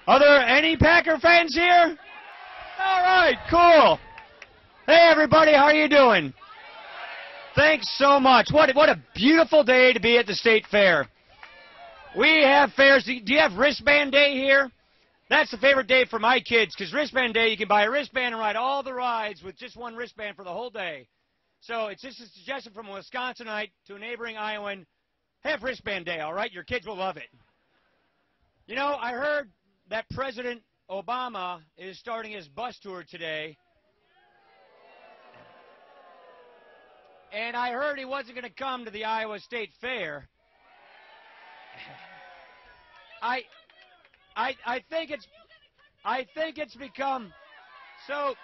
Are there any Packer fans here? All right, cool. Hey, everybody, how are you doing? Thanks so much. What a beautiful day to be at the State Fair. We have fairs. Do you have wristband day here? That's the favorite day for my kids, because wristband day, you can buy a wristband and ride all the rides with just one wristband for the whole day. So it's just a suggestion from a Wisconsinite to a neighboring Iowan. Have wristband day, all right? Your kids will love it. You know, I heard that President Obama is starting his bus tour today. And I heard he wasn't going to come to the Iowa State Fair. I think it's become so.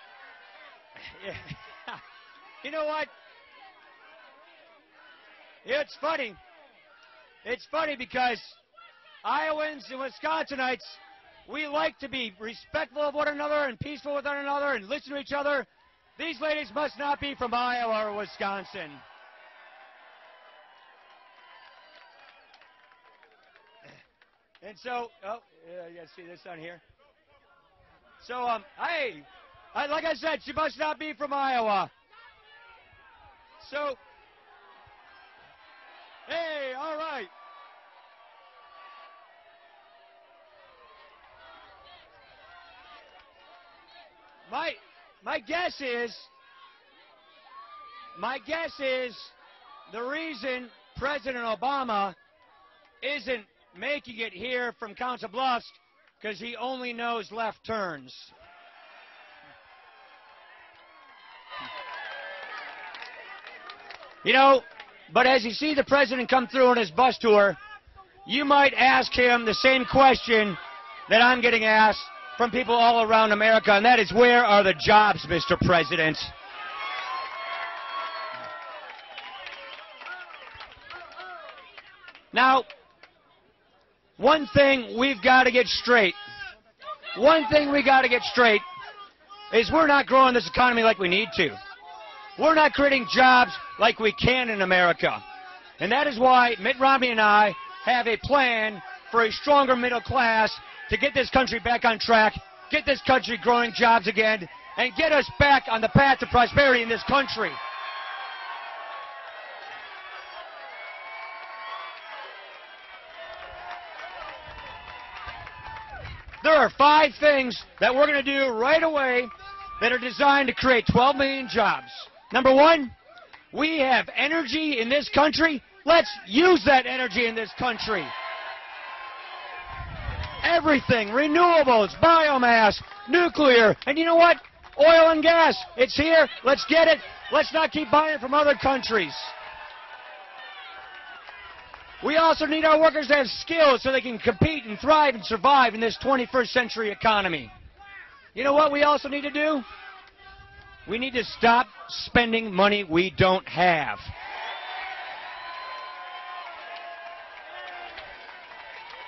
You know what? It's funny. It's funny because Iowans and Wisconsinites, we like to be respectful of one another and peaceful with one another and listen to each other. These ladies must not be from Iowa or Wisconsin. And so, you guys see this on here? So, hey, like I said, she must not be from Iowa. So, hey, all right. My guess is the reason President Obama isn't making it here from Council Bluffs because he only knows left turns. You know, but as you see the president come through on his bus tour, you might ask him the same question that I'm getting asked from people all around America, and that is, where are the jobs, Mr. President? Now, one thing we've got to get straight is we're not growing this economy like we need to. We're not creating jobs like we can in America. And that is why Mitt Romney and I have a plan for a stronger middle class to get this country back on track, get this country growing jobs again, and get us back on the path to prosperity in this country. There are 5 things that we're going to do right away that are designed to create 12 million jobs. Number 1, we have energy in this country. Let's use that energy in this country. Everything, renewables, biomass, nuclear, and you know what? Oil and gas, it's here. Let's get it. Let's not keep buying it from other countries. We also need our workers to have skills so they can compete and thrive and survive in this 21st century economy. You know what we also need to do? We need to stop spending money we don't have.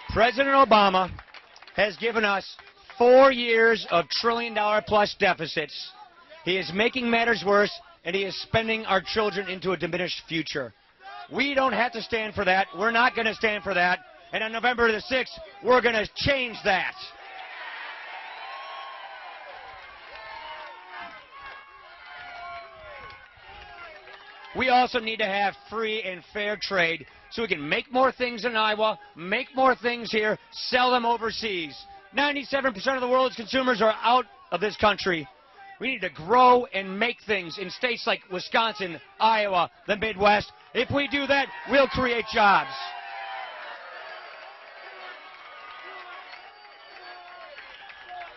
President Obama has given us 4 years of trillion-dollar-plus deficits. He is making matters worse, and he is spending our children into a diminished future. We don't have to stand for that. We're not going to stand for that. And on November the 6th, we're going to change that. We also need to have free and fair trade so we can make more things in Iowa, make more things here, sell them overseas. 97% of the world's consumers are out of this country. We need to grow and make things in states like Wisconsin, Iowa, the Midwest. If we do that, we'll create jobs.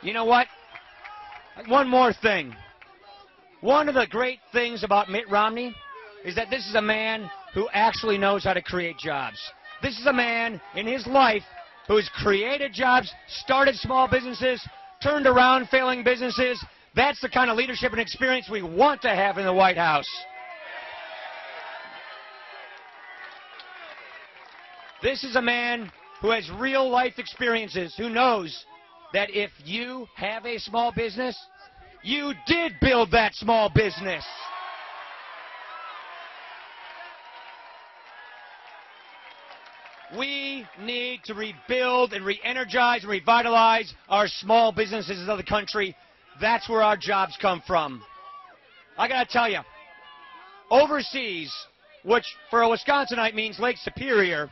You know what? One more thing. One of the great things about Mitt Romney is that this is a man who actually knows how to create jobs. This is a man in his life who has created jobs, started small businesses, turned around failing businesses. That's the kind of leadership and experience we want to have in the White House. This is a man who has real life experiences, who knows that if you have a small business, you did build that small business. We need to rebuild and re-energize and revitalize our small businesses of the country. That's where our jobs come from. I got to tell you, overseas, which for a Wisconsinite means Lake Superior,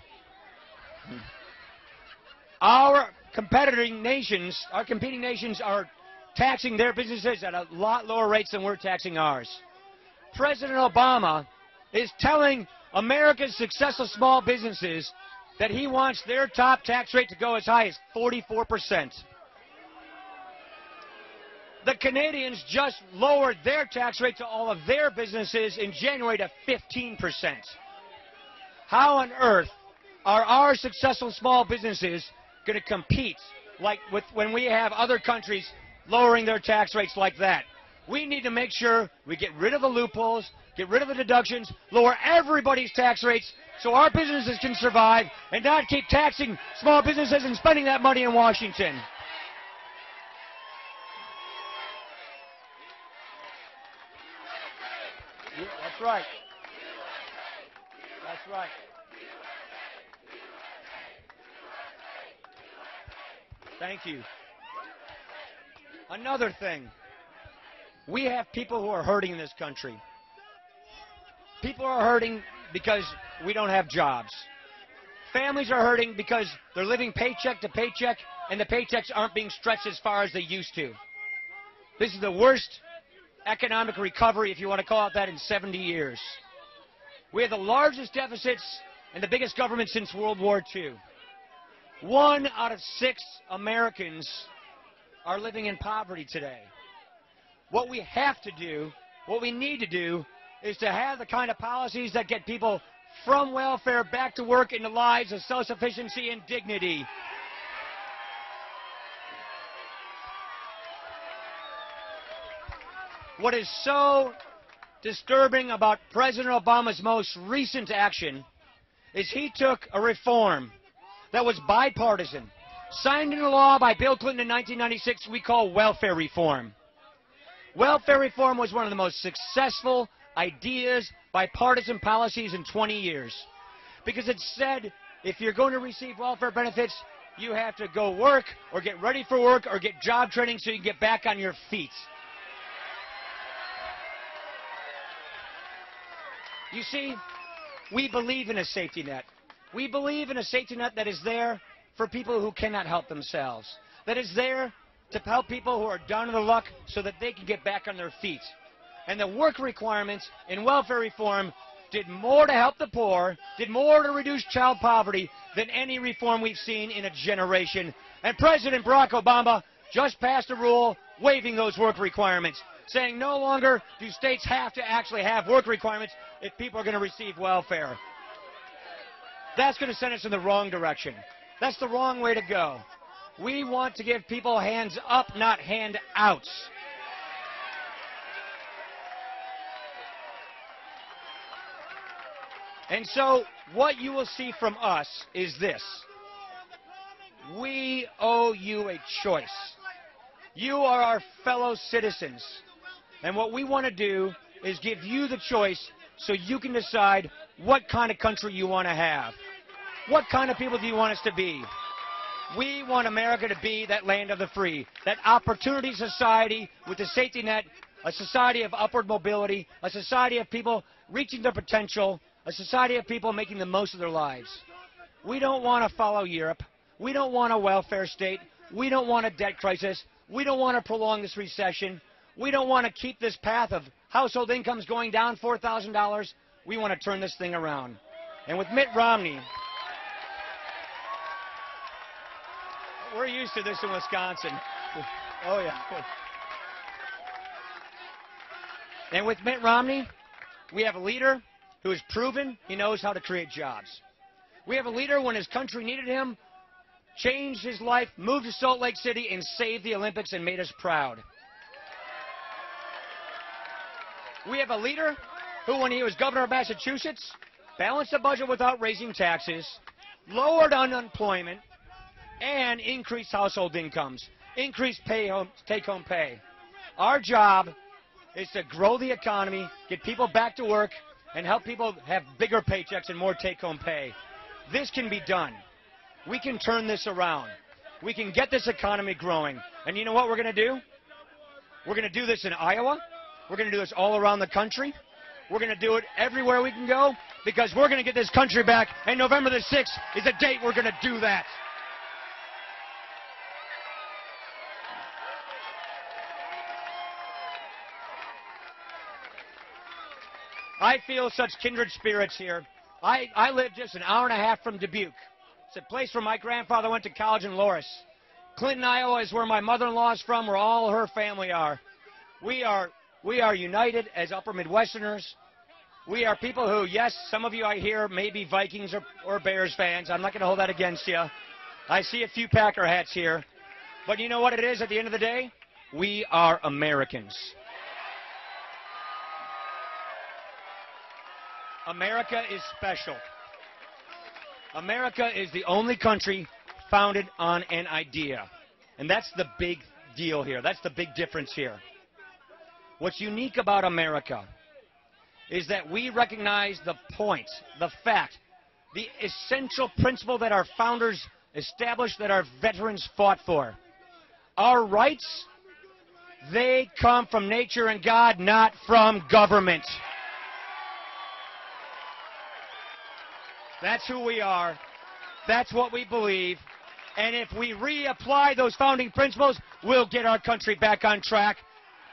our competing nations are taxing their businesses at a lot lower rates than we're taxing ours. President Obama is telling America's successful small businesses that he wants their top tax rate to go as high as 44%. The Canadians just lowered their tax rate to all of their businesses in January to 15%. How on earth are our successful small businesses going to compete when we have other countries lowering their tax rates like that? We need to make sure we get rid of the loopholes, get rid of the deductions, lower everybody's tax rates so our businesses can survive and not keep taxing small businesses and spending that money in Washington. Yeah, that's right. That's right. Thank you. Another thing. We have people who are hurting in this country. People are hurting because we don't have jobs. Families are hurting because they're living paycheck to paycheck and the paychecks aren't being stretched as far as they used to. This is the worst economic recovery, if you want to call it that, in 70 years. We have the largest deficits and the biggest government since World War II. 1 out of 6 Americans are living in poverty today. What we have to do, what we need to do, is to have the kind of policies that get people from welfare back to work into lives of self-sufficiency and dignity. What is so disturbing about President Obama's most recent action is he took a reform that was bipartisan, signed into law by Bill Clinton in 1996, we call welfare reform. Welfare reform was one of the most successful ideas, bipartisan policies in 20 years. Because it said if you're going to receive welfare benefits, you have to go work or get ready for work or get job training so you can get back on your feet. You see, we believe in a safety net. We believe in a safety net that is there for people who cannot help themselves, that is there to help people who are down on their luck so that they can get back on their feet. And the work requirements in welfare reform did more to help the poor, did more to reduce child poverty than any reform we've seen in a generation. And President Barack Obama just passed a rule waiving those work requirements, saying no longer do states have to actually have work requirements if people are going to receive welfare. That's going to send us in the wrong direction. That's the wrong way to go. We want to give people hands up, not handouts. And so what you will see from us is this. We owe you a choice. You are our fellow citizens. And what we want to do is give you the choice so you can decide what kind of country you want to have. What kind of people do you want us to be? We want America to be that land of the free, that opportunity society with a safety net, a society of upward mobility, a society of people reaching their potential, a society of people making the most of their lives. We don't want to follow Europe. We don't want a welfare state. We don't want a debt crisis. We don't want to prolong this recession. We don't want to keep this path of household incomes going down $4,000. We want to turn this thing around. And with Mitt Romney, we're used to this in Wisconsin. Oh, yeah. And with Mitt Romney, we have a leader who has proven he knows how to create jobs. We have a leader, when his country needed him, changed his life, moved to Salt Lake City, and saved the Olympics and made us proud. We have a leader who, when he was governor of Massachusetts, balanced the budget without raising taxes, lowered unemployment, and increased household incomes, increased take-home pay. Our job is to grow the economy, get people back to work, and help people have bigger paychecks and more take-home pay. This can be done. We can turn this around. We can get this economy growing. And you know what we're going to do? We're going to do this in Iowa. We're going to do this all around the country. We're going to do it everywhere we can go because we're going to get this country back. And November the 6th is the date we're going to do that. I feel such kindred spirits here. I live just an hour and a half from Dubuque. It's a place where my grandfather went to college in Loris. Clinton, Iowa is where my mother-in-law is from, where all her family are. We are united as Upper Midwesterners. We are people who, yes, some of you I hear may be Vikings or Bears fans. I'm not going to hold that against you. I see a few Packer hats here. But you know what it is at the end of the day? We are Americans. America is special. America is the only country founded on an idea. And that's the big deal here. That's the big difference here. What's unique about America is that we recognize the point, the fact, the essential principle that our founders established, that our veterans fought for. Our rights, they come from nature and God, not from government. That's who we are. That's what we believe. And if we reapply those founding principles, we'll get our country back on track.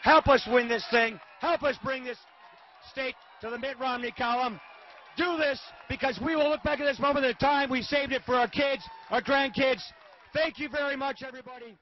Help us win this thing. Help us bring this state to the Mitt Romney column. Do this because we will look back at this moment in time. We saved it for our kids, our grandkids. Thank you very much, everybody.